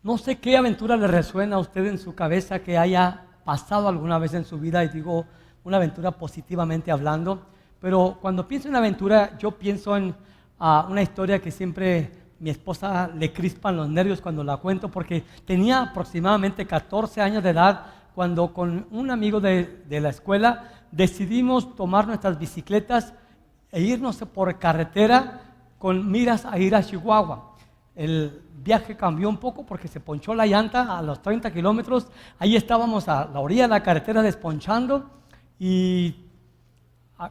No sé qué aventura le resuena a usted en su cabeza que haya pasado alguna vez en su vida, y digo una aventura positivamente hablando, pero cuando pienso en aventura yo pienso en una historia que siempre mi esposa le crispan los nervios cuando la cuento, porque tenía aproximadamente 14 años de edad cuando con un amigo de la escuela decidimos tomar nuestras bicicletas e irnos por carretera con miras a ir a Chihuahua. El viaje cambió un poco porque se ponchó la llanta a los 30 kilómetros. Ahí estábamos a la orilla de la carretera desponchando y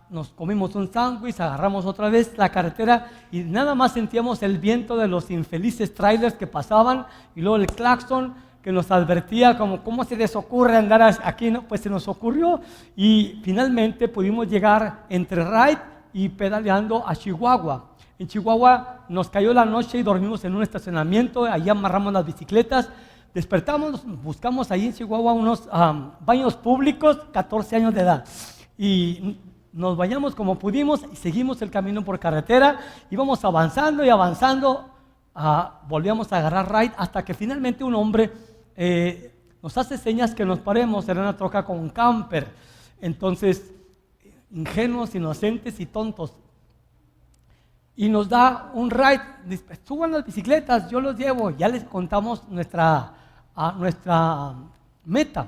nos comimos un sándwich, agarramos otra vez la carretera y nada más sentíamos el viento de los infelices trailers que pasaban y luego el claxon que nos advertía como ¿cómo se les ocurre andar aquí? No, pues se nos ocurrió y finalmente pudimos llegar entre ride y pedaleando a Chihuahua. En Chihuahua nos cayó la noche y dormimos en un estacionamiento, ahí amarramos las bicicletas, despertamos, buscamos ahí en Chihuahua unos baños públicos, 14 años de edad, y nos bañamos como pudimos y seguimos el camino por carretera, íbamos avanzando y avanzando, volvíamos a agarrar ride hasta que finalmente un hombre nos hace señas que nos paremos, era una troca con un camper, entonces ingenuos, inocentes y tontos, y nos da un ride, dice, suban las bicicletas, yo los llevo, ya les contamos nuestra meta.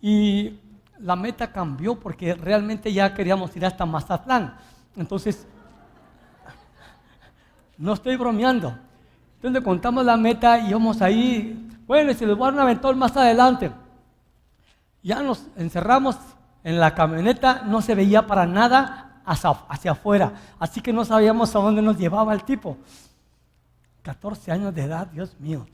Y la meta cambió porque realmente ya queríamos ir hasta Mazatlán. Entonces, no estoy bromeando. Entonces le contamos la meta y íbamos ahí, bueno, y se les va a dar un aventón más adelante. Ya nos encerramos en la camioneta, no se veía para nada hacia afuera, así que no sabíamos a dónde nos llevaba el tipo. 14 años de edad, Dios mío.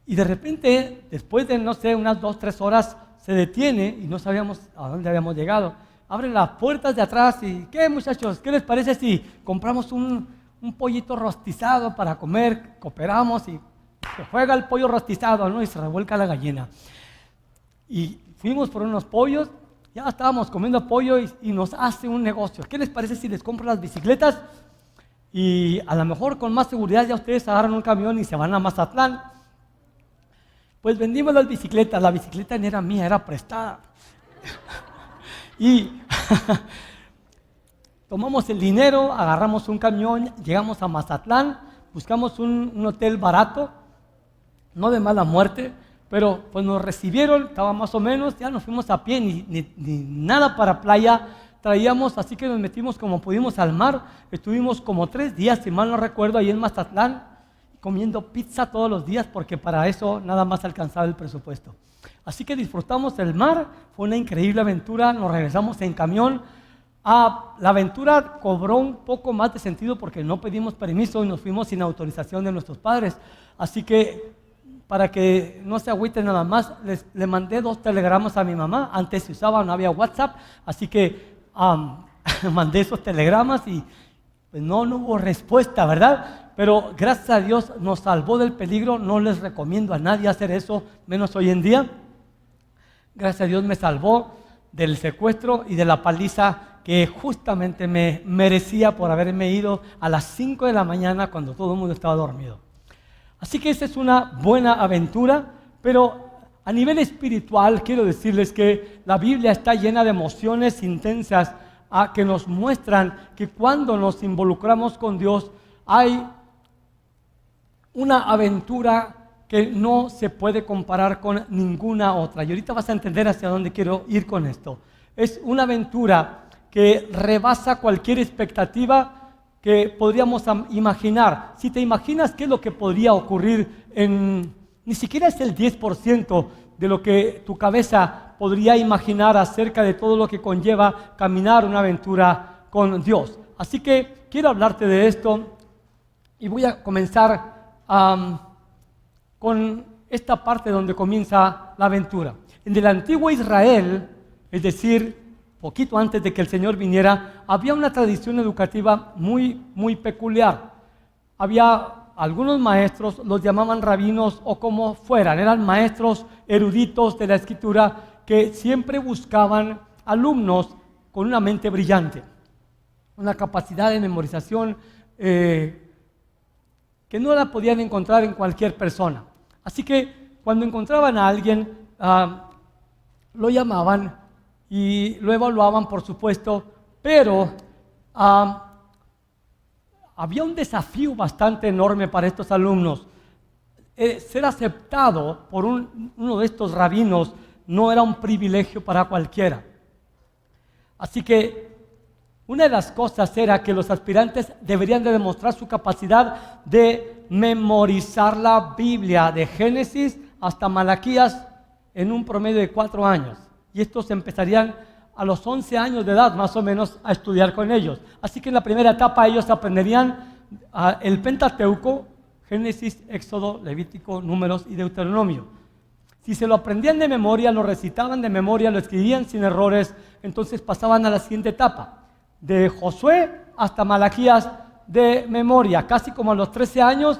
Y de repente, después de, no sé, unas 2-3 horas, se detiene y no sabíamos a dónde habíamos llegado. Abre las puertas de atrás y, ¿qué muchachos? ¿Qué les parece si compramos un pollito rostizado para comer? Cooperamos y se juega el pollo rostizado, ¿no? Y se revuelca la gallina. Y fuimos por unos pollos. Ya estábamos comiendo pollo y nos hace un negocio. ¿Qué les parece si les compro las bicicletas? Y a lo mejor con más seguridad ya ustedes agarran un camión y se van a Mazatlán. Pues vendimos las bicicletas. La bicicleta no era mía, era prestada. Y tomamos el dinero, agarramos un camión, llegamos a Mazatlán, buscamos un hotel barato, no de mala muerte, pero pues nos recibieron, estaba más o menos, ya nos fuimos a pie, ni nada para playa traíamos, así que nos metimos como pudimos al mar. Estuvimos como 3 días, si mal no recuerdo, ahí en Mazatlán, comiendo pizza todos los días, porque para eso nada más alcanzaba el presupuesto. Así que disfrutamos del mar, fue una increíble aventura, nos regresamos en camión. La aventura cobró un poco más de sentido porque no pedimos permiso y nos fuimos sin autorización de nuestros padres, así que para que no se agüiten nada más, le mandé 2 telegramas a mi mamá. Antes se usaba, no había WhatsApp, así que mandé esos telegramas y pues no hubo respuesta, ¿verdad? Pero gracias a Dios nos salvó del peligro. No les recomiendo a nadie hacer eso, menos hoy en día. Gracias a Dios me salvó del secuestro y de la paliza que justamente me merecía por haberme ido a las 5 de la mañana cuando todo el mundo estaba dormido. Así que esa es una buena aventura, pero a nivel espiritual quiero decirles que la Biblia está llena de emociones intensas que nos muestran que cuando nos involucramos con Dios hay una aventura que no se puede comparar con ninguna otra. Y ahorita vas a entender hacia dónde quiero ir con esto. Es una aventura que rebasa cualquier expectativa que podríamos imaginar. Si te imaginas qué es lo que podría ocurrir ni siquiera es el 10% de lo que tu cabeza podría imaginar acerca de todo lo que conlleva caminar una aventura con Dios. Así que quiero hablarte de esto y voy a comenzar con esta parte donde comienza la aventura. En el antiguo Israel, es decir, poquito antes de que el Señor viniera, había una tradición educativa muy peculiar. Había algunos maestros, los llamaban rabinos o como fueran, eran maestros eruditos de la Escritura que siempre buscaban alumnos con una mente brillante, una capacidad de memorización que no la podían encontrar en cualquier persona. Así que cuando encontraban a alguien, lo llamaban y lo evaluaban, por supuesto, pero había un desafío bastante enorme para estos alumnos. Ser aceptado por uno de estos rabinos no era un privilegio para cualquiera. Así que una de las cosas era que los aspirantes deberían de demostrar su capacidad de memorizar la Biblia de Génesis hasta Malaquías en un promedio de 4 años. Y estos empezarían a los 11 años de edad, más o menos, a estudiar con ellos. Así que en la primera etapa ellos aprenderían el Pentateuco, Génesis, Éxodo, Levítico, Números y Deuteronomio. Si se lo aprendían de memoria, lo recitaban de memoria, lo escribían sin errores, entonces pasaban a la siguiente etapa, de Josué hasta Malaquías de memoria. Casi como a los 13 años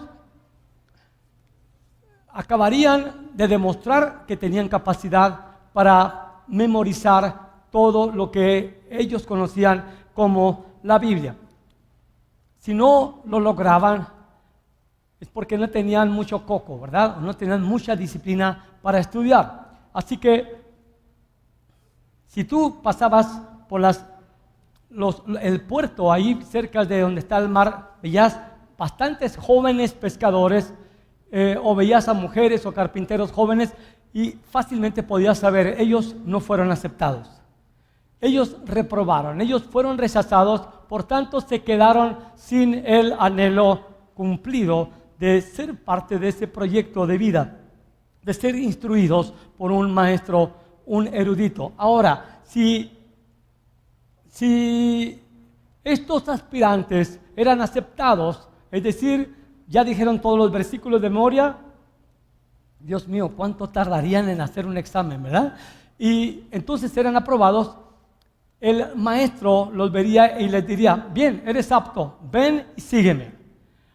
acabarían de demostrar que tenían capacidad para memorizar todo lo que ellos conocían como la Biblia. Si no lo lograban, es porque no tenían mucho coco, ¿verdad? No tenían mucha disciplina para estudiar. Así que, si tú pasabas por el puerto ahí cerca de donde está el mar, veías bastantes jóvenes pescadores, o veías a mujeres o carpinteros jóvenes, y fácilmente podías saber, ellos no fueron aceptados. Ellos reprobaron, ellos fueron rechazados, por tanto se quedaron sin el anhelo cumplido de ser parte de ese proyecto de vida, de ser instruidos por un maestro, un erudito. Ahora, si estos aspirantes eran aceptados, es decir, ya dijeron todos los versículos de memoria, Dios mío, ¿cuánto tardarían en hacer un examen, verdad? Y entonces eran aprobados. El maestro los vería y les diría, bien, eres apto, ven y sígueme.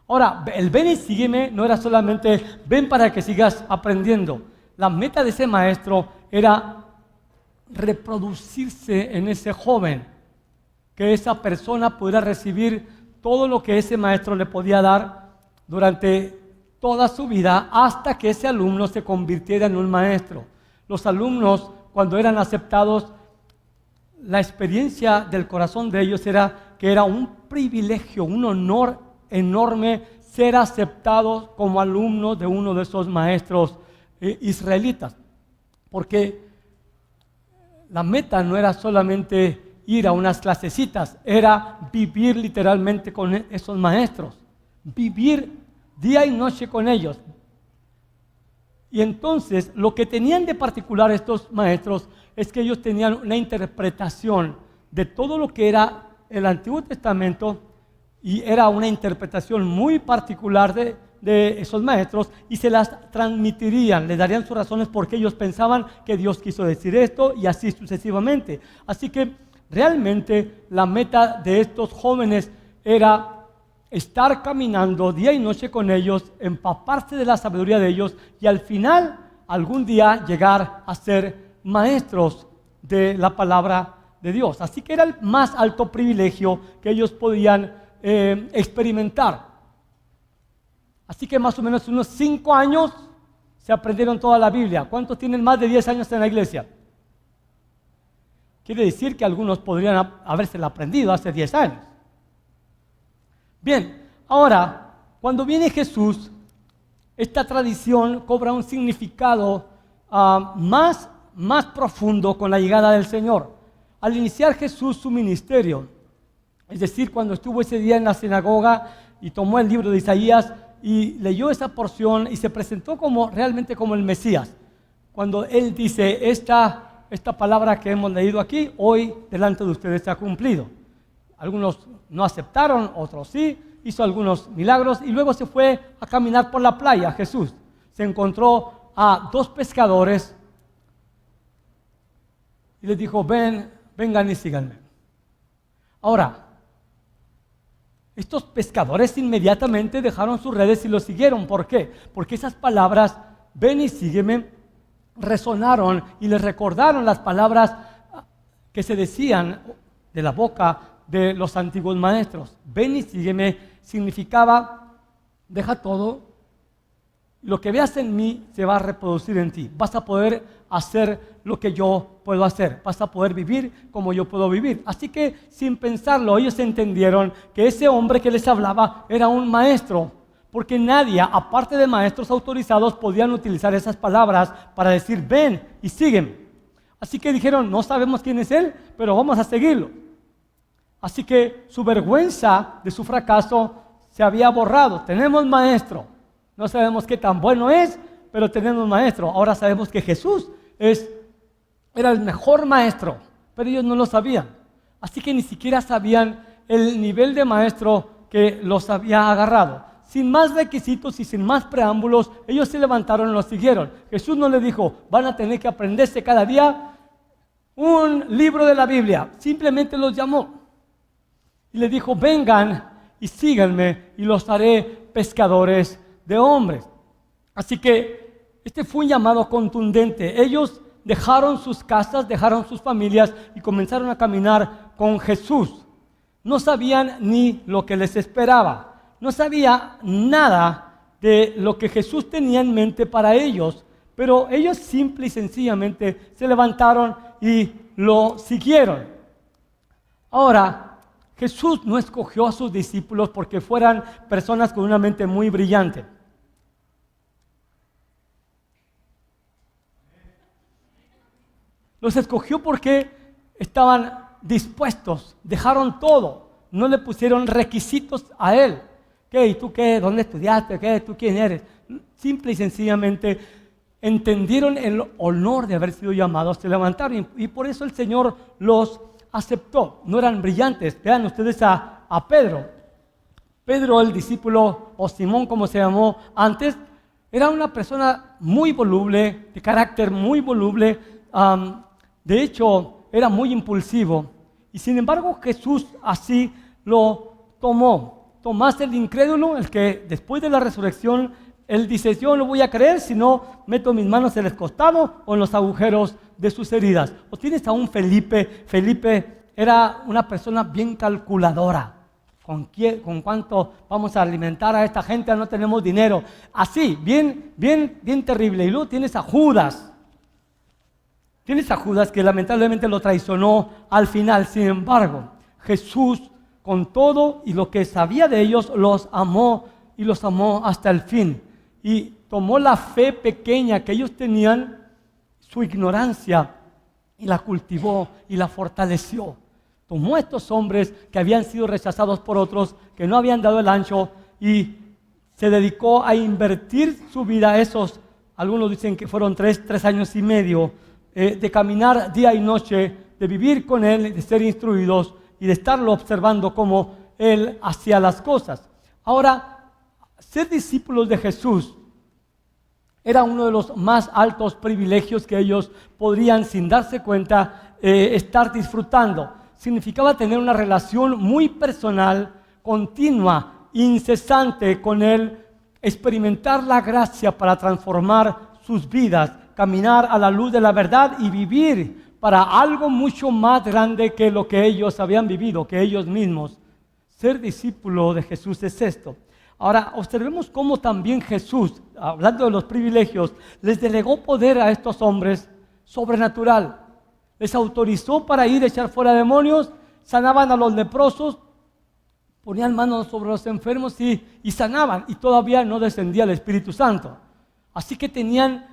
Ahora, el ven y sígueme no era solamente ven para que sigas aprendiendo. La meta de ese maestro era reproducirse en ese joven, que esa persona pudiera recibir todo lo que ese maestro le podía dar durante toda su vida, hasta que ese alumno se convirtiera en un maestro. Los alumnos, cuando eran aceptados, la experiencia del corazón de ellos era que era un privilegio, un honor enorme ser aceptados como alumnos de uno de esos maestros israelitas, porque la meta no era solamente ir a unas clasecitas, era vivir literalmente con esos maestros, vivir día y noche con ellos. Y entonces lo que tenían de particular estos maestros es que ellos tenían una interpretación de todo lo que era el Antiguo Testamento, y era una interpretación muy particular de esos maestros, y se las transmitirían, les darían sus razones porque ellos pensaban que Dios quiso decir esto, y así sucesivamente. Así que realmente la meta de estos jóvenes era estar caminando día y noche con ellos, empaparse de la sabiduría de ellos, y al final, algún día, llegar a ser maestros de la palabra de Dios. Así que era el más alto privilegio que ellos podían experimentar. Así que más o menos unos 5 años se aprendieron toda la Biblia. ¿Cuántos tienen más de 10 años en la iglesia? Quiere decir que algunos podrían habérsela aprendido hace 10 años. Bien, ahora, cuando viene Jesús, esta tradición cobra un significado más profundo con la llegada del Señor. Al iniciar Jesús su ministerio, es decir, cuando estuvo ese día en la sinagoga y tomó el libro de Isaías y leyó esa porción y se presentó realmente como el Mesías, cuando Él dice, esta palabra que hemos leído aquí, hoy delante de ustedes se ha cumplido. Algunos no aceptaron, otros sí, hizo algunos milagros y luego se fue a caminar por la playa. Jesús se encontró a 2 pescadores y les dijo, vengan y síganme. Ahora, estos pescadores inmediatamente dejaron sus redes y lo siguieron. ¿Por qué? Porque esas palabras, ven y sígueme, resonaron y les recordaron las palabras que se decían de la boca de los antiguos maestros. Ven y sígueme significaba deja todo, lo que veas en mí se va a reproducir en ti. Vas a poder hacer lo que yo puedo hacer. Vas a poder vivir como yo puedo vivir. Así que sin pensarlo, ellos entendieron que ese hombre que les hablaba era un maestro. Porque nadie, aparte de maestros autorizados, podían utilizar esas palabras para decir, ven y sígueme. Así que dijeron, no sabemos quién es él, pero vamos a seguirlo. Así que su vergüenza de su fracaso se había borrado. Tenemos maestro. No sabemos qué tan bueno es, pero tenemos maestro. Ahora sabemos que Jesús era el mejor maestro, pero ellos no lo sabían. Así que ni siquiera sabían el nivel de maestro que los había agarrado. Sin más requisitos y sin más preámbulos, ellos se levantaron y los siguieron. Jesús no les dijo, van a tener que aprenderse cada día un libro de la Biblia. Simplemente los llamó y les dijo, vengan y síganme y los haré pescadores de hombres. Así que este fue un llamado contundente. Ellos dejaron sus casas, dejaron sus familias y comenzaron a caminar con Jesús. No sabían ni lo que les esperaba. No sabía nada de lo que Jesús tenía en mente para ellos, pero ellos simple y sencillamente se levantaron y lo siguieron. Ahora, Jesús no escogió a sus discípulos porque fueran personas con una mente muy brillante. Los escogió porque estaban dispuestos, dejaron todo, no le pusieron requisitos a Él. ¿Qué? ¿Y tú qué? ¿Dónde estudiaste? ¿Qué? ¿Tú quién eres? Simple y sencillamente entendieron el honor de haber sido llamados, se levantaron y por eso el Señor los aceptó. No eran brillantes. Vean ustedes a Pedro. Pedro, el discípulo, o Simón como se llamó antes, era una persona muy voluble, de carácter muy voluble. De hecho, era muy impulsivo. Y sin embargo, Jesús así lo tomó. Tomás el incrédulo, el que después de la resurrección, él dice, yo no voy a creer si no meto mis manos en el costado o en los agujeros de sus heridas. O tienes a un Felipe. Felipe era una persona bien calculadora. ¿Con cuánto vamos a alimentar a esta gente? No tenemos dinero. Así, bien terrible. Y luego tienes a Judas. Tienes a Judas que lamentablemente lo traicionó al final. Sin embargo, Jesús, con todo y lo que sabía de ellos, los amó y los amó hasta el fin. Y tomó la fe pequeña que ellos tenían, su ignorancia, y la cultivó y la fortaleció. Tomó a estos hombres que habían sido rechazados por otros, que no habían dado el ancho, y se dedicó a invertir su vida. Algunos dicen que fueron 3 años y medio, de caminar día y noche, de vivir con Él, de ser instruidos y de estarlo observando cómo Él hacía las cosas. Ahora, ser discípulos de Jesús era uno de los más altos privilegios que ellos podrían, sin darse cuenta, estar disfrutando. Significaba tener una relación muy personal, continua, incesante con Él, experimentar la gracia para transformar sus vidas, caminar a la luz de la verdad y vivir para algo mucho más grande que lo que ellos habían vivido, que ellos mismos. Ser discípulo de Jesús es esto. Ahora, observemos cómo también Jesús, hablando de los privilegios, les delegó poder a estos hombres sobrenatural. Les autorizó para ir a echar fuera demonios, sanaban a los leprosos, ponían manos sobre los enfermos y sanaban, y todavía no descendía el Espíritu Santo. Así que tenían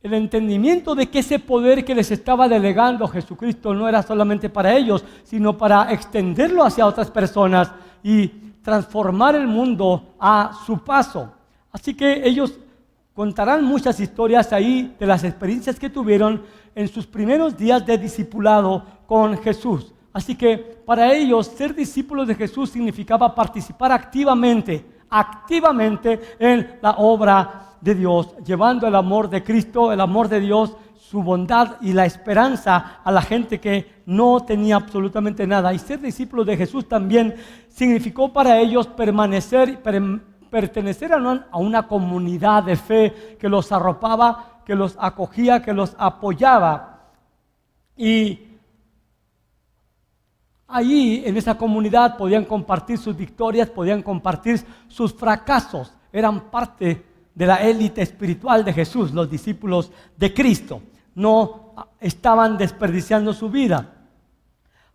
el entendimiento de que ese poder que les estaba delegando Jesucristo no era solamente para ellos, sino para extenderlo hacia otras personas y transformar el mundo a su paso. Así que ellos contarán muchas historias ahí de las experiencias que tuvieron en sus primeros días de discipulado con Jesús. Así que para ellos ser discípulos de Jesús significaba participar activamente en la obra de Dios, llevando el amor de Cristo, el amor de Dios, su bondad y la esperanza a la gente que no tenía absolutamente nada. Y ser discípulos de Jesús también significó para ellos pertenecer a una comunidad de fe que los arropaba, que los acogía, que los apoyaba. Y allí en esa comunidad podían compartir sus victorias, podían compartir sus fracasos. eran parte de la élite espiritual de Jesús, los discípulos de Cristo. No estaban desperdiciando su vida.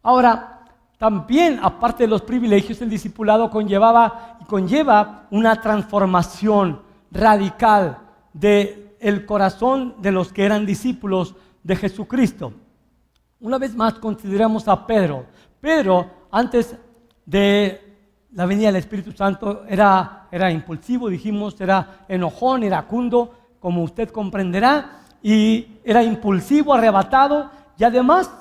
Ahora, también, aparte de los privilegios, el discipulado conlleva una transformación radical del corazón de los que eran discípulos de Jesucristo. Una vez más consideramos a Pedro. Pedro, antes de la venida del Espíritu Santo, era impulsivo, dijimos, era enojón, iracundo, como usted comprenderá, y era impulsivo, arrebatado, y además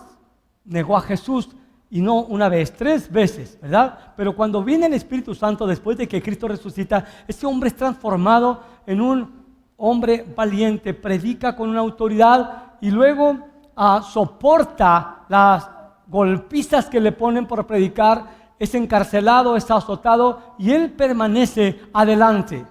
negó a Jesús, y no una vez, 3 veces, ¿verdad? Pero cuando viene el Espíritu Santo, después de que Cristo resucita, ese hombre es transformado en un hombre valiente, predica con una autoridad, y luego soporta las golpizas que le ponen por predicar, es encarcelado, es azotado, y él permanece adelante.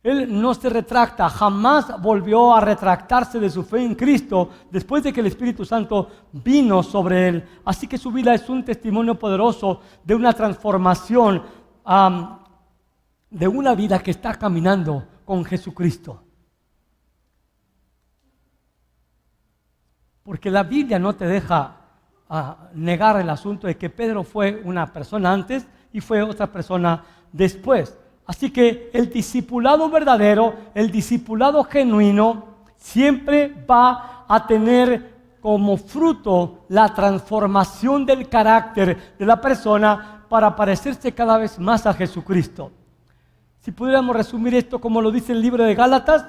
Él no se retracta, jamás volvió a retractarse de su fe en Cristo después de que el Espíritu Santo vino sobre él. Así que su vida es un testimonio poderoso de una transformación, de una vida que está caminando con Jesucristo. Porque la Biblia no te deja negar el asunto de que Pedro fue una persona antes y fue otra persona después. Así que el discipulado verdadero, el discipulado genuino, siempre va a tener como fruto la transformación del carácter de la persona para parecerse cada vez más a Jesucristo. Si pudiéramos resumir esto como lo dice el libro de Gálatas,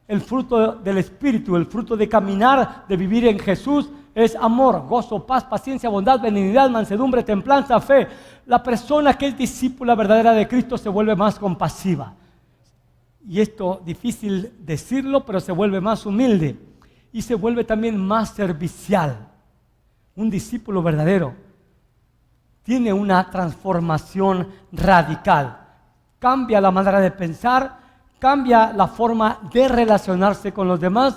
el fruto del Espíritu, el fruto de caminar, de vivir en Jesús, es amor, gozo, paz, paciencia, bondad, benignidad, mansedumbre, templanza, fe. La persona que es discípula verdadera de Cristo se vuelve más compasiva. Y esto difícil decirlo, pero se vuelve más humilde y se vuelve también más servicial. Un discípulo verdadero tiene una transformación radical. Cambia la manera de pensar, cambia la forma de relacionarse con los demás,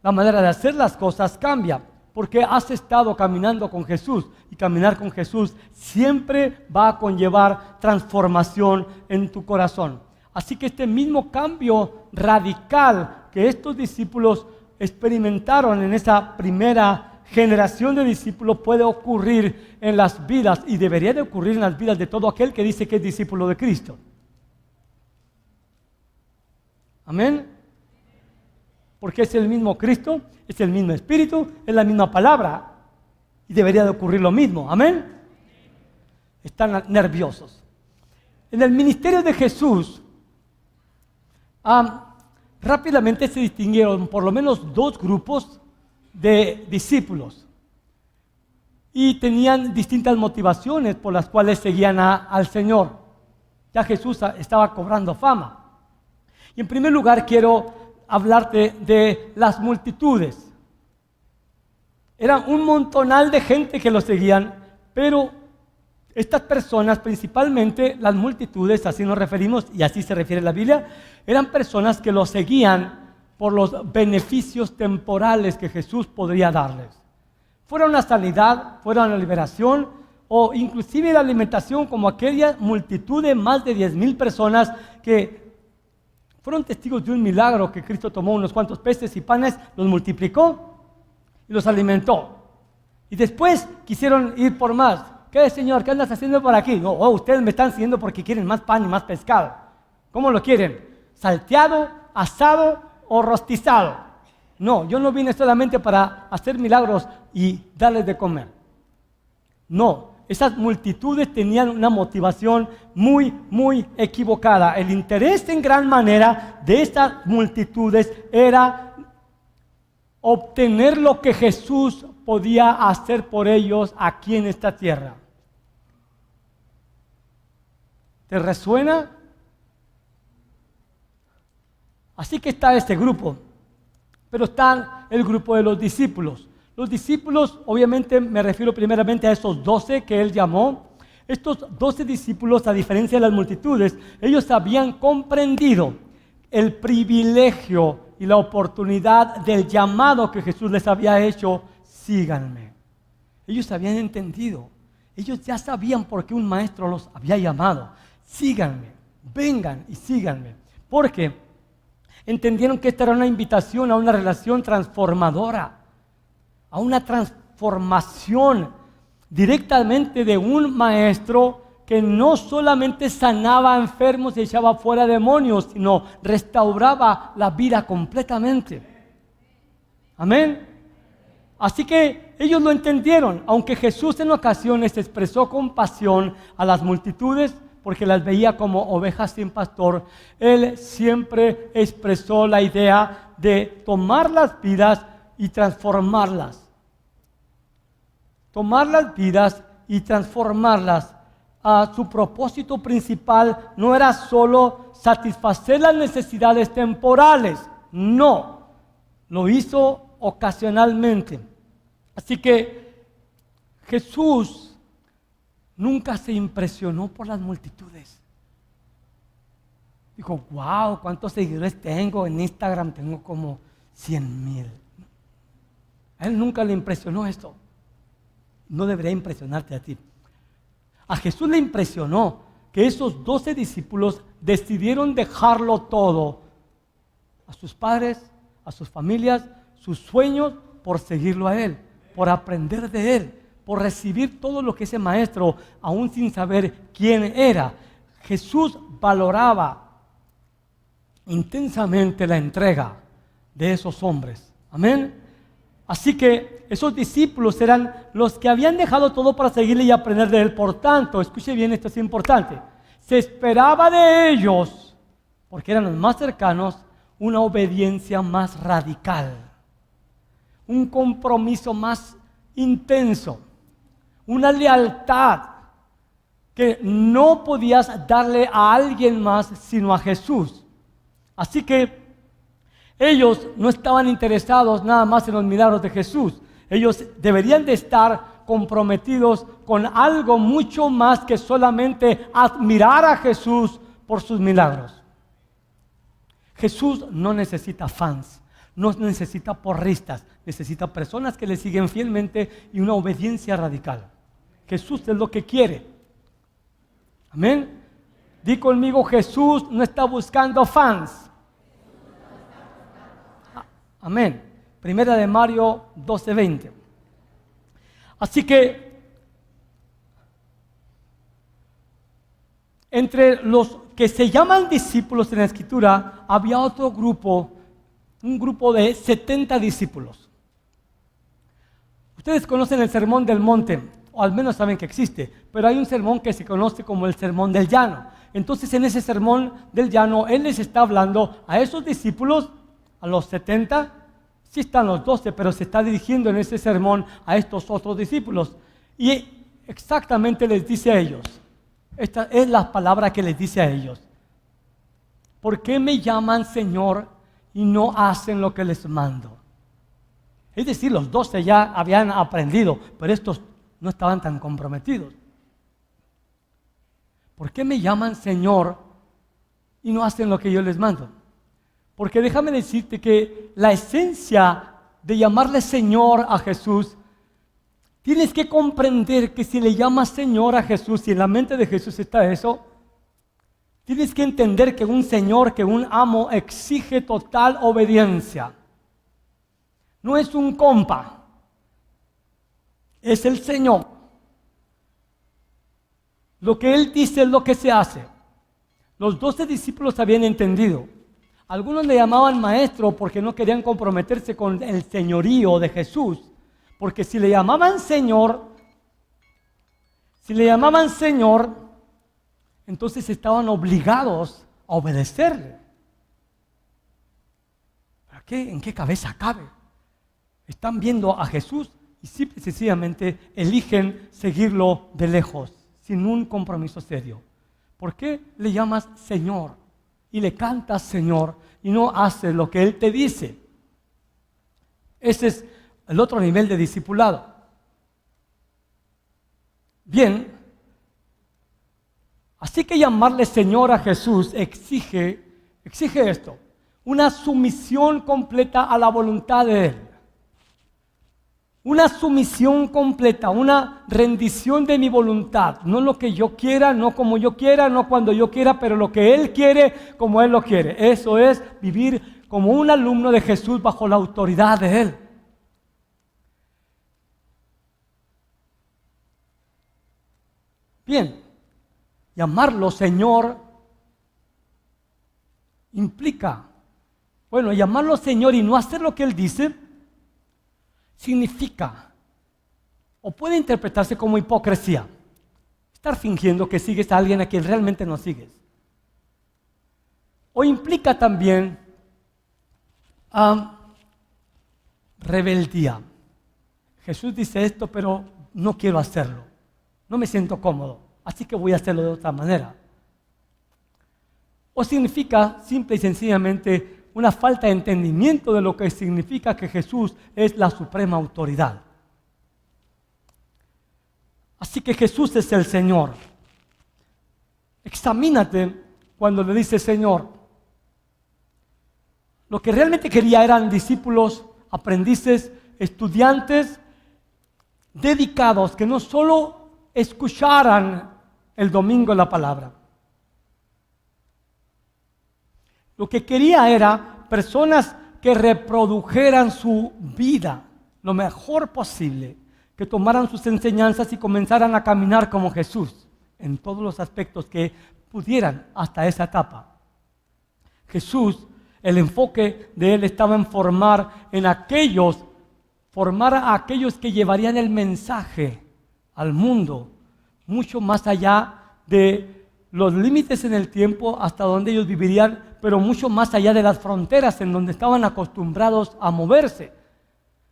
la manera de hacer las cosas cambia. Porque has estado caminando con Jesús, y caminar con Jesús siempre va a conllevar transformación en tu corazón. Así que este mismo cambio radical que estos discípulos experimentaron en esa primera generación de discípulos puede ocurrir en las vidas, y debería de ocurrir en las vidas de todo aquel que dice que es discípulo de Cristo. Amén. Porque es el mismo Cristo, es el mismo Espíritu, es la misma palabra, y debería de ocurrir lo mismo. Amén. Están nerviosos. En el ministerio de Jesús, rápidamente se distinguieron por lo menos 2 grupos de discípulos, y tenían distintas motivaciones por las cuales seguían al Señor. Ya Jesús estaba cobrando fama. Y en primer lugar quiero hablarte de las multitudes. Era un montonal de gente que lo seguían, pero estas personas, principalmente las multitudes, así nos referimos y así se refiere la Biblia, eran personas que lo seguían por los beneficios temporales que Jesús podría darles. Fuera una sanidad, fuera una liberación, o inclusive la alimentación, como aquella multitud de más de 10,000 personas que fueron testigos de un milagro, que Cristo tomó unos cuantos peces y panes, los multiplicó y los alimentó. Y después quisieron ir por más. ¿Qué, Señor? ¿Qué andas haciendo por aquí? No, ustedes me están siguiendo porque quieren más pan y más pescado. ¿Cómo lo quieren? ¿Salteado, asado o rostizado? No, yo no vine solamente para hacer milagros y darles de comer. No. Esas multitudes tenían una motivación muy, muy equivocada. El interés en gran manera de estas multitudes era obtener lo que Jesús podía hacer por ellos aquí en esta tierra. ¿Te resuena? Así que está este grupo, pero está el grupo de los discípulos. Los discípulos, obviamente me refiero primeramente a esos 12 que él llamó. Estos 12 discípulos, a diferencia de las multitudes, ellos habían comprendido el privilegio y la oportunidad del llamado que Jesús les había hecho: síganme. Ellos habían entendido, ellos ya sabían por qué un maestro los había llamado: síganme, vengan y síganme. Porque entendieron que esta era una invitación a una relación transformadora, a una transformación directamente de un maestro que no solamente sanaba enfermos y echaba fuera demonios, sino restauraba la vida completamente. Amén. Así que ellos lo entendieron, aunque Jesús en ocasiones expresó compasión a las multitudes porque las veía como ovejas sin pastor, Él siempre expresó la idea de tomar las vidas y transformarlas. Tomar las vidas y transformarlas. Su propósito principal no era solo satisfacer las necesidades temporales, no, lo hizo ocasionalmente. Así que Jesús nunca se impresionó por las multitudes. Dijo, wow, ¿cuántos seguidores tengo? En Instagram tengo como 100,000. A él nunca le impresionó esto. No debería impresionarte a ti. A Jesús le impresionó que esos 12 discípulos decidieron dejarlo todo, a sus padres, a sus familias, sus sueños, por seguirlo a Él, por aprender de Él, por recibir todo lo que ese maestro, aún sin saber quién era. Jesús valoraba intensamente la entrega de esos hombres. Amén. Así que esos discípulos eran los que habían dejado todo para seguirle y aprender de Él. Por tanto, escuche bien, esto es importante. Se esperaba de ellos, porque eran los más cercanos, una obediencia más radical, un compromiso más intenso, una lealtad que no podías darle a alguien más sino a Jesús. Así que ellos no estaban interesados nada más en los milagros de Jesús. Ellos deberían de estar comprometidos con algo mucho más que solamente admirar a Jesús por sus milagros. Jesús no necesita fans, no necesita porristas, necesita personas que le siguen fielmente y una obediencia radical. Jesús es lo que quiere. Amén. Di conmigo, Jesús no está buscando fans. Amén. Primera de Mario 12:20. Así que entre los que se llaman discípulos en la Escritura había otro grupo, un grupo de 70 discípulos. Ustedes conocen el Sermón del Monte, o al menos saben que existe, pero hay un sermón que se conoce como el Sermón del Llano. Entonces en ese Sermón del Llano Él les está hablando a esos discípulos, a los 70, sí están los 12, pero se está dirigiendo en ese sermón a estos otros discípulos. Y exactamente les dice a ellos, esta es la palabra que les dice a ellos: ¿por qué me llaman Señor y no hacen lo que les mando? Es decir, los 12 ya habían aprendido, pero estos no estaban tan comprometidos. ¿Por qué me llaman Señor y no hacen lo que yo les mando? Porque déjame decirte que la esencia de llamarle Señor a Jesús, tienes que comprender que si le llamas Señor a Jesús, y en la mente de Jesús está eso, tienes que entender que un Señor, que un amo, exige total obediencia. No es un compa, es el Señor. Lo que Él dice es lo que se hace. Los 12 discípulos habían entendido. Algunos le llamaban maestro porque no querían comprometerse con el señorío de Jesús. Porque si le llamaban Señor, entonces estaban obligados a obedecerle. ¿Para qué? ¿En qué cabeza cabe? Están viendo a Jesús y simple y sencillamente eligen seguirlo de lejos, sin un compromiso serio. ¿Por qué le llamas Señor y le cantas Señor y no haces lo que Él te dice? Ese es el otro nivel de discipulado. Bien, así que llamarle Señor a Jesús exige esto: una sumisión completa a la voluntad de Él. una sumisión completa, una rendición de mi voluntad. No lo que yo quiera, no como yo quiera, no cuando yo quiera, pero lo que Él quiere, como Él lo quiere. Eso es vivir como un alumno de Jesús bajo la autoridad de Él. Bien, llamarlo Señor implica, bueno, llamarlo Señor y no hacer lo que Él dice, significa, o puede interpretarse como hipocresía. Estar fingiendo que sigues a alguien a quien realmente no sigues. O implica también rebeldía. Jesús dice esto, pero no quiero hacerlo. No me siento cómodo, así que voy a hacerlo de otra manera. O significa simple y sencillamente una falta de entendimiento de lo que significa que Jesús es la suprema autoridad. Así que Jesús es el Señor. Examínate cuando le dice Señor. Lo que realmente quería eran discípulos, aprendices, estudiantes dedicados que no solo escucharan el domingo la palabra. Lo que quería era personas que reprodujeran su vida lo mejor posible, que tomaran sus enseñanzas y comenzaran a caminar como Jesús en todos los aspectos que pudieran hasta esa etapa. Jesús, el enfoque de Él estaba en formar a aquellos que llevarían el mensaje al mundo, mucho más allá de los límites en el tiempo hasta donde ellos vivirían, pero mucho más allá de las fronteras en donde estaban acostumbrados a moverse.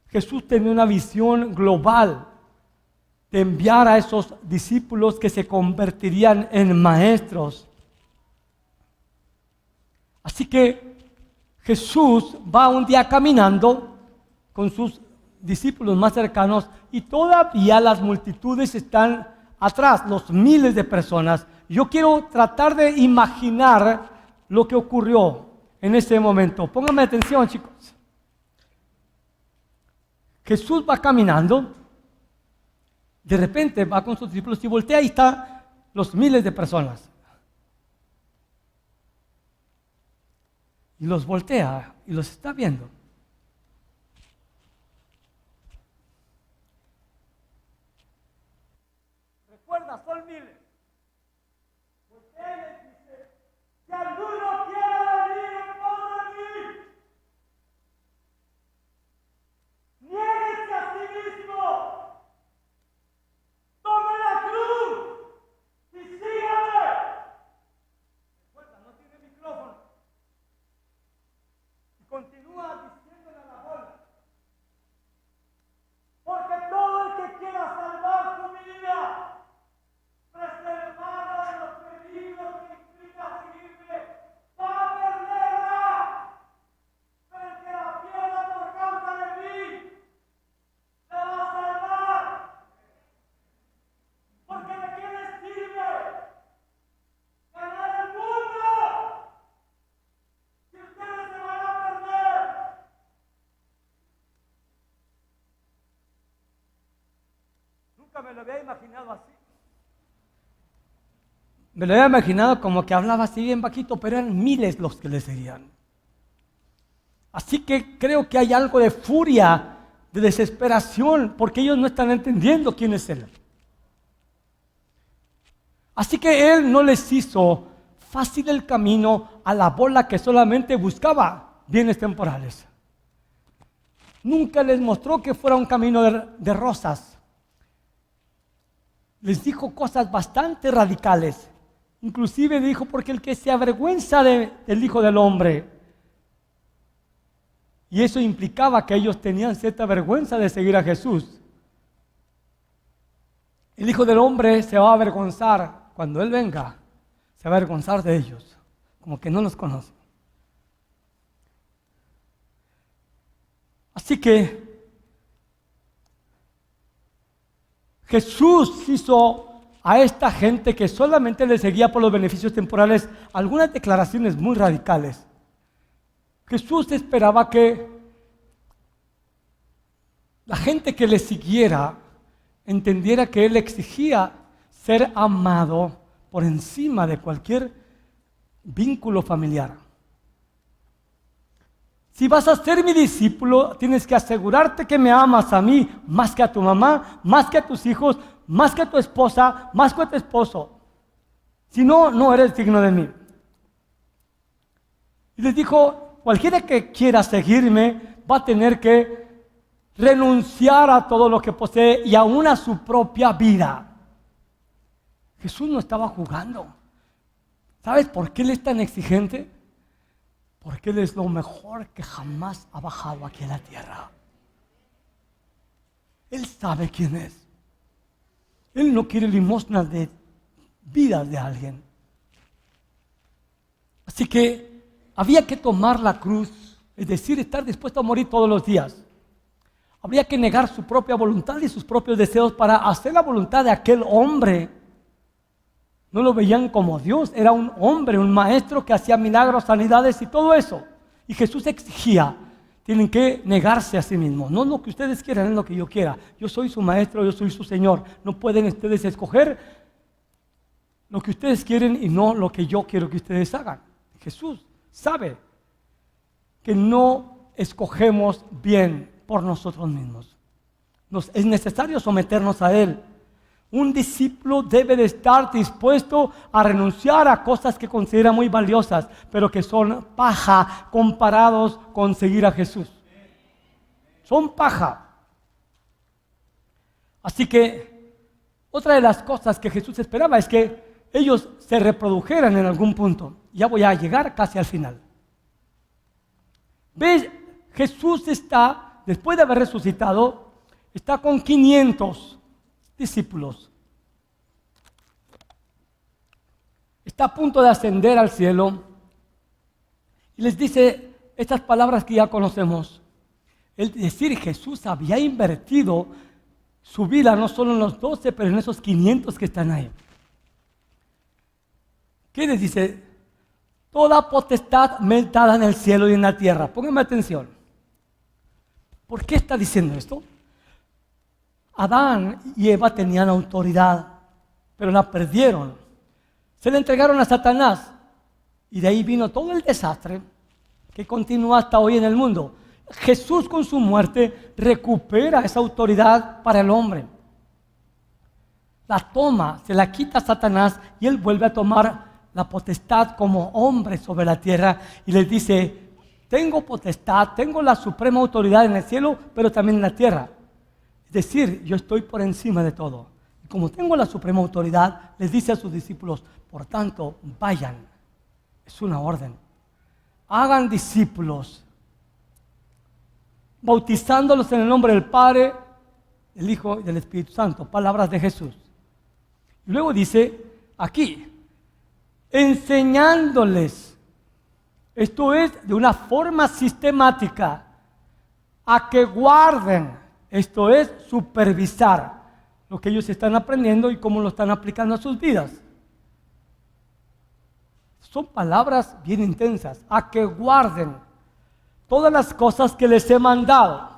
Jesús tenía una visión global de enviar a esos discípulos que se convertirían en maestros. Así que Jesús va un día caminando con sus discípulos más cercanos y todavía las multitudes están atrás, los miles de personas. Yo quiero tratar de imaginar lo que ocurrió en ese momento. Pónganme atención, chicos. Jesús va caminando, de repente va con sus discípulos y voltea y están los miles de personas. Y los voltea y los está viendo. Recuerda, son miles. Voltea y les dice, si alguno quiere venir en pos de mí, niéguese a sí mismo, tome la cruz y sígame. Recuerda, no tiene micrófono. Y continúa diciéndole a la bola, porque todo el que quiera salvar su vida, preservada de los peligros que implica seguirme, va a perderla. Pero el que la pierda por causa de mí, la va a salvar. Porque ¿de qué les sirve ganar el mundo si ustedes se van a perder? Nunca me lo había imaginado así. Me lo había imaginado como que hablaba así bien bajito, pero eran miles los que le seguían. Así que creo que hay algo de furia, de desesperación, porque ellos no están entendiendo quién es Él. Así que Él no les hizo fácil el camino a la bola que solamente buscaba bienes temporales. Nunca les mostró que fuera un camino de rosas. Les dijo cosas bastante radicales. Inclusive dijo, porque el que se avergüenza del Hijo del Hombre. Y eso implicaba que ellos tenían cierta vergüenza de seguir a Jesús. El Hijo del Hombre se va a avergonzar cuando Él venga. Se va a avergonzar de ellos, como que no los conoce. Así que Jesús hizo a esta gente que solamente le seguía por los beneficios temporales algunas declaraciones muy radicales. Jesús esperaba que la gente que le siguiera entendiera que Él exigía ser amado por encima de cualquier vínculo familiar. Si vas a ser mi discípulo, tienes que asegurarte que me amas a mí más que a tu mamá, más que a tus hijos, más que a tu esposa, más que a tu esposo. Si no, no eres digno de mí. Y les dijo, cualquiera que quiera seguirme va a tener que renunciar a todo lo que posee y aún a su propia vida. Jesús no estaba jugando. ¿Sabes por qué Él es tan exigente? Porque Él es lo mejor que jamás ha bajado aquí en la tierra. Él sabe quién es. Él no quiere limosnas de vidas de alguien. Así que había que tomar la cruz, es decir, estar dispuesto a morir todos los días. Habría que negar su propia voluntad y sus propios deseos para hacer la voluntad de aquel hombre. No lo veían como Dios, era un hombre, un maestro que hacía milagros, sanidades y todo eso. Y Jesús exigía, tienen que negarse a sí mismos. No lo que ustedes quieran, es lo que yo quiera. Yo soy su maestro, yo soy su Señor. No pueden ustedes escoger lo que ustedes quieren y no lo que yo quiero que ustedes hagan. Jesús sabe que no escogemos bien por nosotros mismos. Es necesario someternos a Él. Un discípulo debe de estar dispuesto a renunciar a cosas que considera muy valiosas, pero que son paja comparados con seguir a Jesús. Son paja. Así que otra de las cosas que Jesús esperaba es que ellos se reprodujeran en algún punto. Ya voy a llegar casi al final. ¿Ves? Jesús está, después de haber resucitado, está con 500 discípulos. Está a punto de ascender al cielo y les dice estas palabras que ya conocemos. Es decir, Jesús había invertido su vida no solo en los 12, pero en esos 500 que están ahí. ¿Qué les dice? Toda potestad me es dada en el cielo y en la tierra. Pónganme atención. ¿Por qué está diciendo esto? Adán y Eva tenían autoridad, pero la perdieron. Se la entregaron a Satanás y de ahí vino todo el desastre que continúa hasta hoy en el mundo. Jesús con su muerte recupera esa autoridad para el hombre. La toma, se la quita a Satanás y él vuelve a tomar la potestad como hombre sobre la tierra y les dice, tengo potestad, tengo la suprema autoridad en el cielo, pero también en la tierra. Es decir, yo estoy por encima de todo. Y como tengo la suprema autoridad, les dice a sus discípulos, por tanto, vayan. Es una orden. Hagan discípulos, bautizándolos en el nombre del Padre, del Hijo y del Espíritu Santo. Palabras de Jesús. Y luego dice, aquí, enseñándoles, esto es de una forma sistemática, a que guarden, esto es supervisar lo que ellos están aprendiendo y cómo lo están aplicando a sus vidas. Son palabras bien intensas, a que guarden todas las cosas que les he mandado.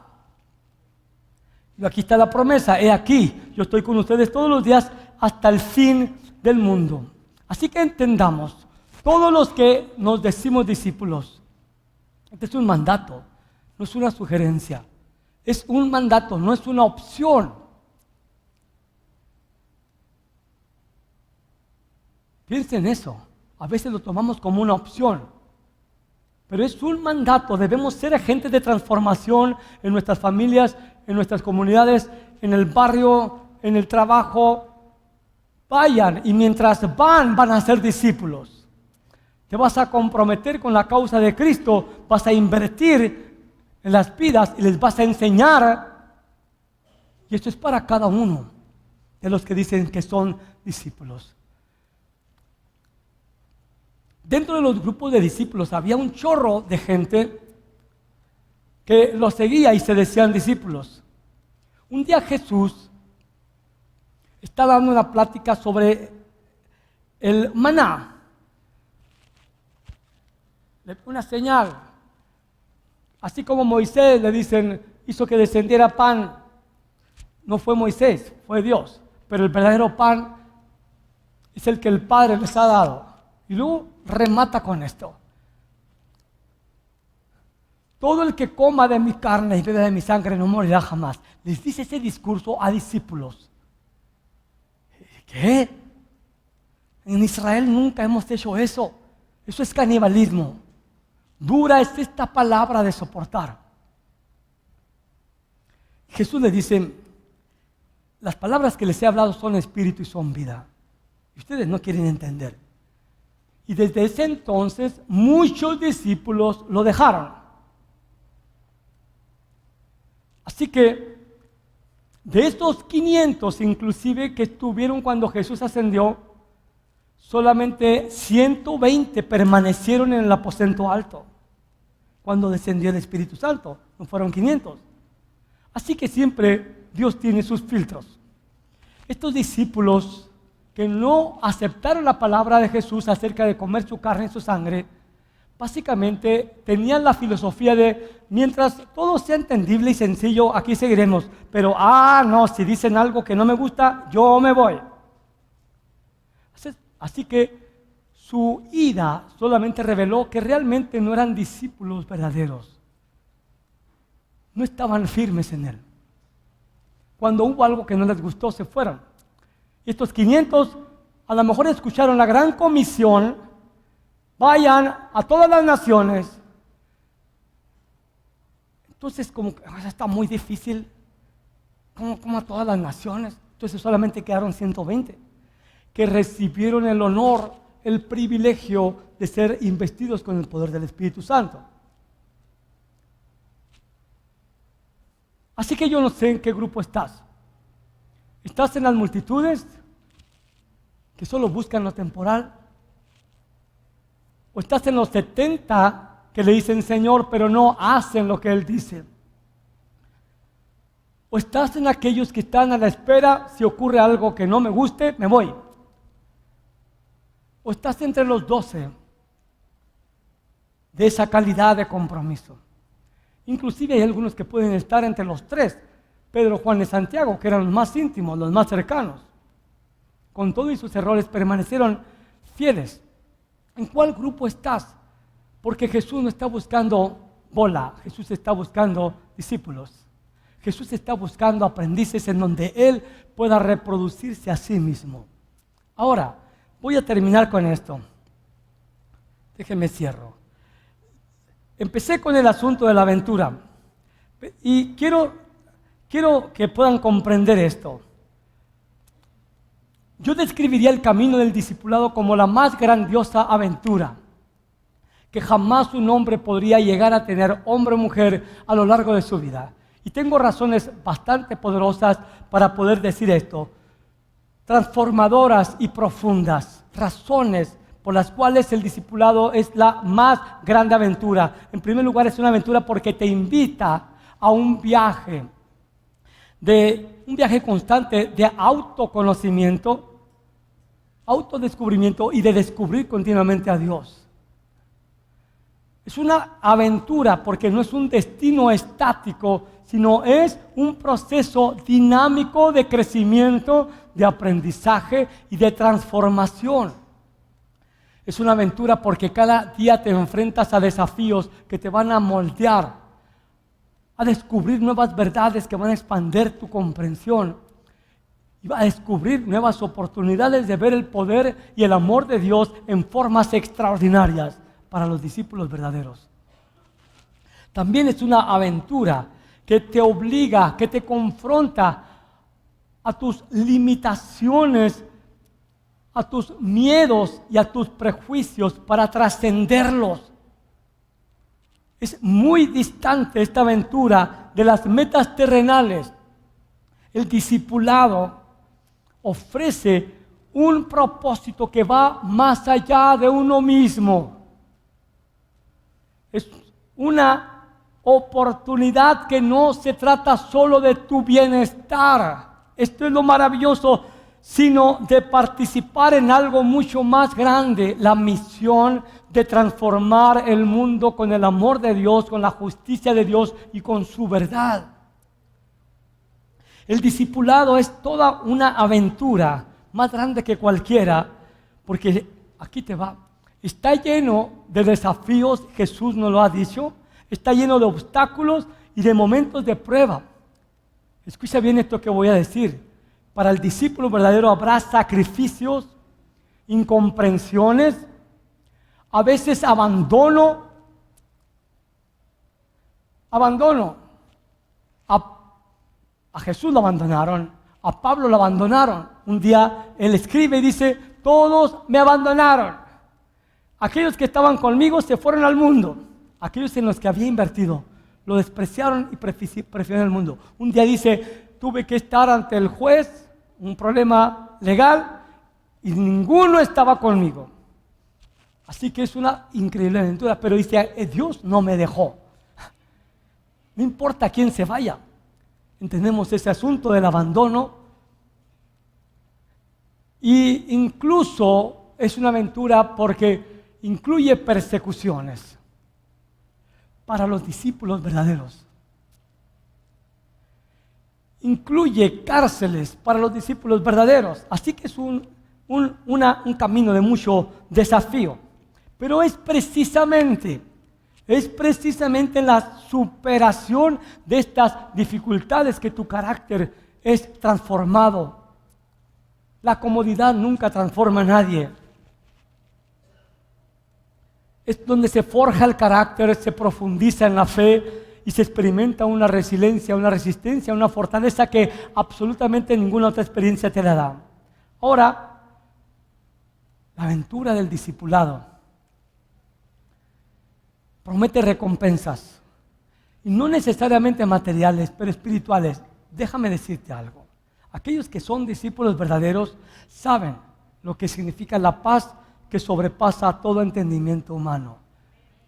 Y aquí está la promesa, he aquí, yo estoy con ustedes todos los días hasta el fin del mundo. Así que entendamos, todos los que nos decimos discípulos, este es un mandato, no es una sugerencia, es un mandato, no es una opción. Piensen en eso, a veces lo tomamos como una opción, pero es un mandato, debemos ser agentes de transformación en nuestras familias, en nuestras comunidades, en el barrio, en el trabajo. Vayan y mientras van a ser discípulos. Te vas a comprometer con la causa de Cristo, vas a invertir en las vidas y les vas a enseñar. Y esto es para cada uno de los que dicen que son discípulos. Dentro de los grupos de discípulos había un chorro de gente que los seguía y se decían discípulos. Un día Jesús está dando una plática sobre el maná. Una señal. Así como Moisés le dicen, hizo que descendiera pan no fue Moisés, fue Dios. Pero el verdadero pan es el que el Padre les ha dado. Y luego remata con esto. Todo el que coma de mi carne y beba de mi sangre no morirá jamás. Les dice ese discurso a discípulos. ¿Qué? En Israel nunca hemos hecho eso. Eso es canibalismo. Dura es esta palabra de soportar. Jesús le dice, las palabras que les he hablado son espíritu y son vida. Y ustedes no quieren entender. Y desde ese entonces muchos discípulos lo dejaron. Así que de estos 500 inclusive que estuvieron cuando Jesús ascendió, solamente 120 permanecieron en el aposento alto cuando descendió el Espíritu Santo. No fueron 500. Así que siempre Dios tiene sus filtros. Estos discípulos que no aceptaron la palabra de Jesús acerca de comer su carne y su sangre, básicamente tenían la filosofía de, mientras todo sea entendible y sencillo, aquí seguiremos. Pero, no, si dicen algo que no me gusta, yo me voy. Así que su ida solamente reveló que realmente no eran discípulos verdaderos. No estaban firmes en él. Cuando hubo algo que no les gustó, se fueron. Y estos 500 a lo mejor escucharon la gran comisión: vayan a todas las naciones. Entonces, como que está muy difícil, como a todas las naciones. Entonces solamente quedaron 120 que recibieron el honor, el privilegio de ser investidos con el poder del Espíritu Santo. Así que yo no sé en qué grupo estás. ¿Estás en las multitudes que solo buscan lo temporal? ¿O estás en los 70 que le dicen Señor, pero no hacen lo que Él dice? ¿O estás en aquellos que están a la espera, si ocurre algo que no me guste, me voy? ¿O estás entre los 12 de esa calidad de compromiso? Inclusive hay algunos que pueden estar entre los 3, Pedro, Juan y Santiago, que eran los más íntimos, los más cercanos. Con todo y sus errores permanecieron fieles. ¿En cuál grupo estás? Porque Jesús no está buscando bola, Jesús está buscando discípulos. Jesús está buscando aprendices en donde Él pueda reproducirse a sí mismo. Ahora, voy a terminar con esto. Déjenme cierro. Empecé con el asunto de la aventura y quiero que puedan comprender esto. Yo describiría el camino del discipulado como la más grandiosa aventura que jamás un hombre podría llegar a tener, hombre o mujer, a lo largo de su vida. Y tengo razones bastante poderosas para poder decir esto, transformadoras y profundas, razones por las cuales el discipulado es la más grande aventura. En primer lugar, es una aventura porque te invita a un viaje constante de autoconocimiento, autodescubrimiento y de descubrir continuamente a Dios. Es una aventura porque no es un destino estático, sino es un proceso dinámico de crecimiento, de aprendizaje y de transformación. Es una aventura porque cada día te enfrentas a desafíos que te van a moldear, a descubrir nuevas verdades que van a expandir tu comprensión y a descubrir nuevas oportunidades de ver el poder y el amor de Dios en formas extraordinarias para los discípulos verdaderos. También es una aventura que te obliga, que te confronta a tus limitaciones, a tus miedos y a tus prejuicios para trascenderlos. Es muy distante esta aventura de las metas terrenales. El discipulado ofrece un propósito que va más allá de uno mismo. Es una oportunidad que no se trata solo de tu bienestar. Esto es lo maravilloso, sino de participar en algo mucho más grande, la misión de transformar el mundo con el amor de Dios, con la justicia de Dios y con su verdad. El discipulado es toda una aventura, más grande que cualquiera, porque aquí te va. Está lleno de desafíos, Jesús nos lo ha dicho. Está lleno de obstáculos y de momentos de prueba. Escucha bien esto que voy a decir. Para el discípulo verdadero habrá sacrificios, incomprensiones, a veces abandono. A Jesús lo abandonaron, a Pablo lo abandonaron. Un día él escribe y dice, todos me abandonaron. Aquellos que estaban conmigo se fueron al mundo. Aquellos en los que había invertido lo despreciaron y prefirieron el mundo. Un día dice, tuve que estar ante el juez, un problema legal, y ninguno estaba conmigo. Así que es una increíble aventura, pero dice, Dios no me dejó. No importa quién se vaya. Entendemos ese asunto del abandono. Y incluso es una aventura porque incluye persecuciones para los discípulos verdaderos. Incluye cárceles para los discípulos verdaderos. Así que es un camino de mucho desafío. Pero es precisamente la superación de estas dificultades que tu carácter es transformado. La comodidad nunca transforma a nadie. Es donde se forja el carácter, se profundiza en la fe y se experimenta una resiliencia, una resistencia, una fortaleza que absolutamente ninguna otra experiencia te la da. Ahora, la aventura del discipulado promete recompensas, y no necesariamente materiales, pero espirituales. Déjame decirte algo. Aquellos que son discípulos verdaderos saben lo que significa la paz que sobrepasa todo entendimiento humano.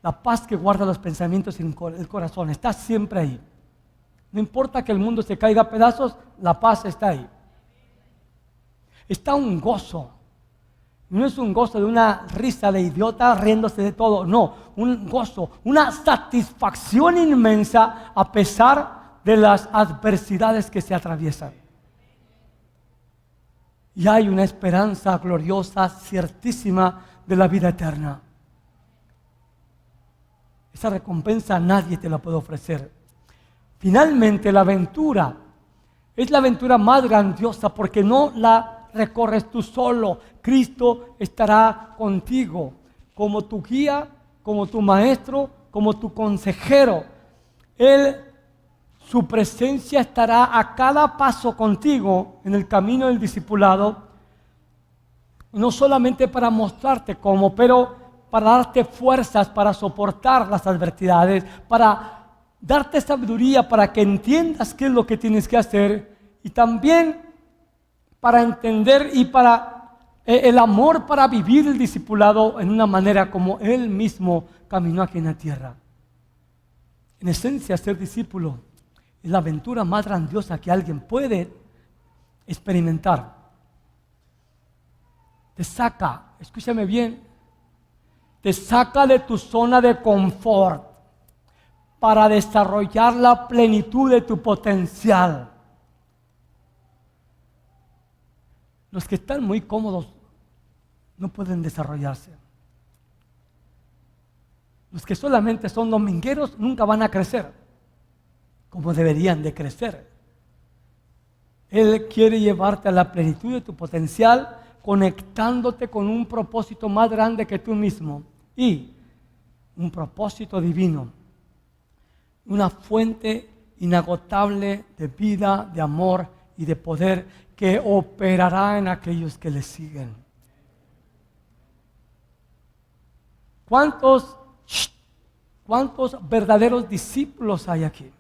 La paz que guarda los pensamientos y el corazón. Está siempre ahí. No importa que el mundo se caiga a pedazos, la paz está ahí. Está un gozo. No es un gozo de una risa de idiota riéndose de todo. No, un gozo, una satisfacción inmensa a pesar de las adversidades que se atraviesan. Y hay una esperanza gloriosa, ciertísima, de la vida eterna. Esa recompensa nadie te la puede ofrecer. Finalmente, la aventura es la aventura más grandiosa porque no la recorres tú solo. Cristo estará contigo como tu guía, como tu maestro, como tu consejero. Su presencia estará a cada paso contigo en el camino del discipulado, no solamente para mostrarte cómo, pero para darte fuerzas para soportar las adversidades, para darte sabiduría para que entiendas qué es lo que tienes que hacer, y también para entender y para el amor para vivir el discipulado en una manera como Él mismo caminó aquí en la tierra. En esencia, ser discípulo es la aventura más grandiosa que alguien puede experimentar. Te saca, escúchame bien, te saca de tu zona de confort para desarrollar la plenitud de tu potencial. Los que están muy cómodos no pueden desarrollarse. Los que solamente son domingueros nunca van a crecer como deberían de crecer. Él quiere llevarte a la plenitud de tu potencial, conectándote con un propósito más grande que tú mismo y un propósito divino, una fuente inagotable de vida, de amor y de poder que operará en aquellos que le siguen. ¿Cuántos verdaderos discípulos hay aquí?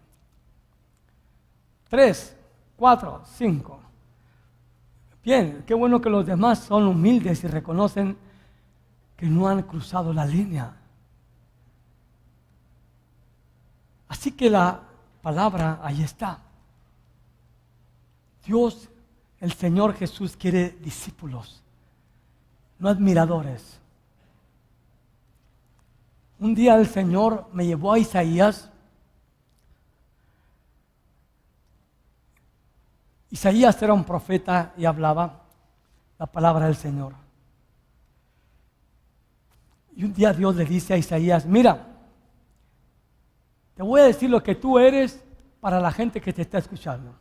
3, 4, 5. Bien, qué bueno que los demás son humildes y reconocen que no han cruzado la línea. Así que la palabra ahí está. Dios, el Señor Jesús, quiere discípulos, no admiradores. Un día el Señor me llevó a Isaías Isaías era un profeta y hablaba la palabra del Señor. Y un día Dios le dice a Isaías: mira, te voy a decir lo que tú eres para la gente que te está escuchando.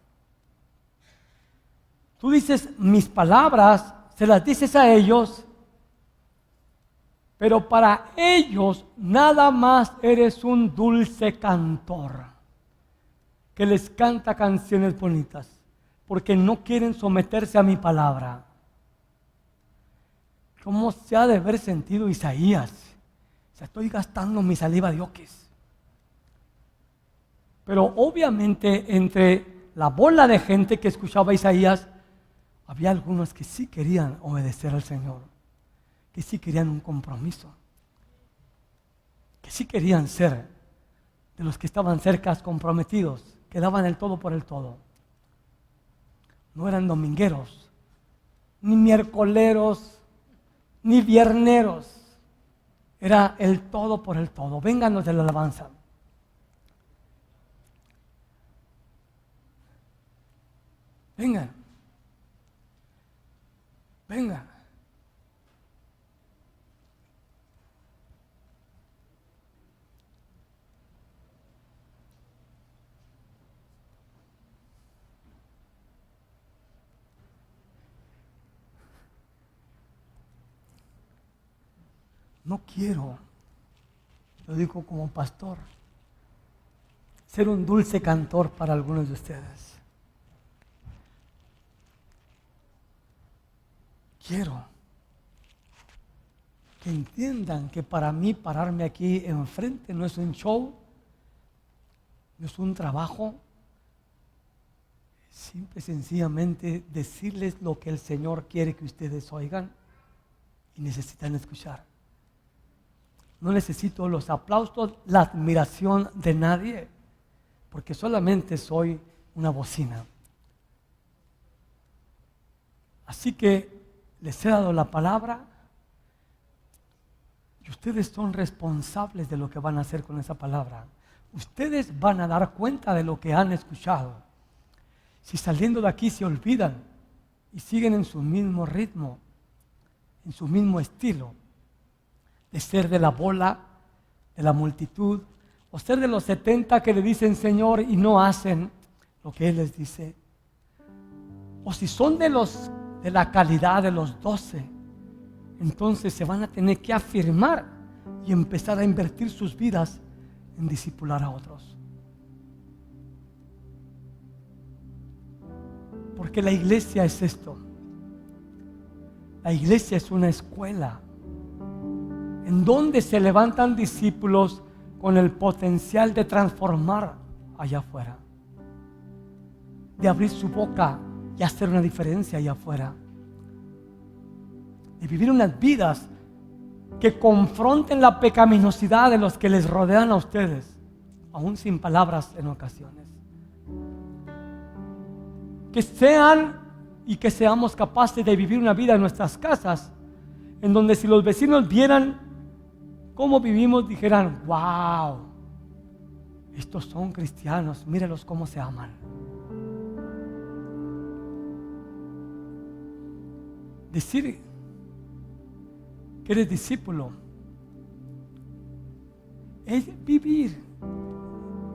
Tú dices mis palabras, se las dices a ellos, pero para ellos nada más eres un dulce cantor que les canta canciones bonitas, porque no quieren someterse a mi palabra. ¿Cómo se ha de haber sentido Isaías? O sea, estoy gastando mi saliva de oques. Pero obviamente entre la bola de gente que escuchaba a Isaías, había algunos que sí querían obedecer al Señor, que sí querían un compromiso, que sí querían ser de los que estaban cerca comprometidos, que daban el todo por el todo. No eran domingueros, ni miércoleros, ni vierneros. Era el todo por el todo. Vénganos de la alabanza. Vengan. Vengan. No quiero, lo digo como pastor, ser un dulce cantor para algunos de ustedes. Quiero que entiendan que para mí pararme aquí enfrente no es un show, no es un trabajo, simple y sencillamente decirles lo que el Señor quiere que ustedes oigan y necesitan escuchar. No necesito los aplausos, la admiración de nadie, porque solamente soy una bocina. Así que les he dado la palabra y ustedes son responsables de lo que van a hacer con esa palabra. Ustedes van a dar cuenta de lo que han escuchado. Si saliendo de aquí se olvidan y siguen en su mismo ritmo, en su mismo estilo, de ser de la bola, de la multitud, o ser de los 70 que le dicen Señor y no hacen lo que Él les dice, o si son de la calidad de los 12, entonces se van a tener que afirmar y empezar a invertir sus vidas en discipular a otros. Porque la iglesia es esto. La iglesia es una escuela en donde se levantan discípulos con el potencial de transformar allá afuera, de abrir su boca y hacer una diferencia allá afuera, de vivir unas vidas que confronten la pecaminosidad de los que les rodean a ustedes, aún sin palabras en ocasiones. Que sean y que seamos capaces de vivir una vida en nuestras casas, en donde si los vecinos vieran cómo vivimos, dijeran: wow, estos son cristianos, mírelos cómo se aman. Decir que eres discípulo es vivir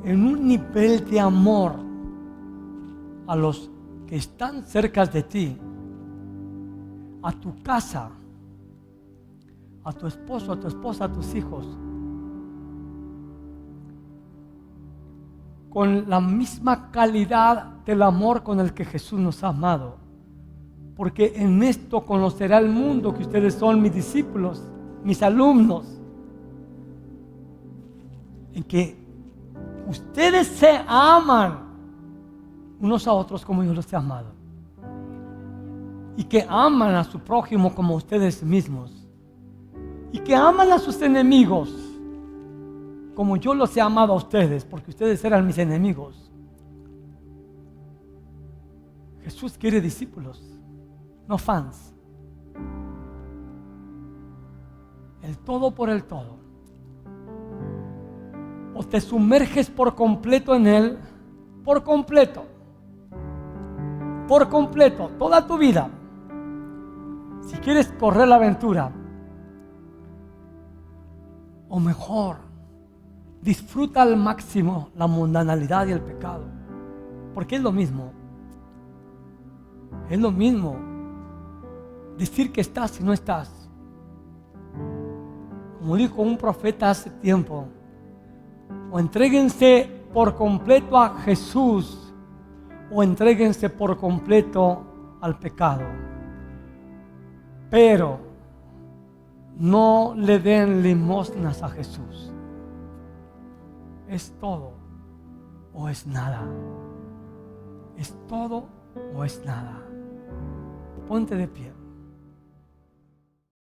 en un nivel de amor a los que están cerca de ti, a tu casa, a tu esposo, a tu esposa, a tus hijos, con la misma calidad del amor con el que Jesús nos ha amado. Porque en esto conocerá el mundo que ustedes son mis discípulos, mis alumnos, en que ustedes se aman unos a otros como yo los he amado, y que aman a su prójimo como ustedes mismos, y que aman a sus enemigos como yo los he amado a ustedes, porque ustedes eran mis enemigos. Jesús quiere discípulos, no fans. El todo por el todo. O te sumerges por completo en Él, por completo, por completo, toda tu vida, si quieres correr la aventura, o mejor, disfruta al máximo la mundanalidad y el pecado, porque es lo mismo. Es lo mismo decir que estás y no estás. Como dijo un profeta hace tiempo, o entréguense por completo a Jesús, o entréguense por completo al pecado. Pero no le den limosnas a Jesús. Es todo o es nada. Es todo o es nada. Ponte de pie.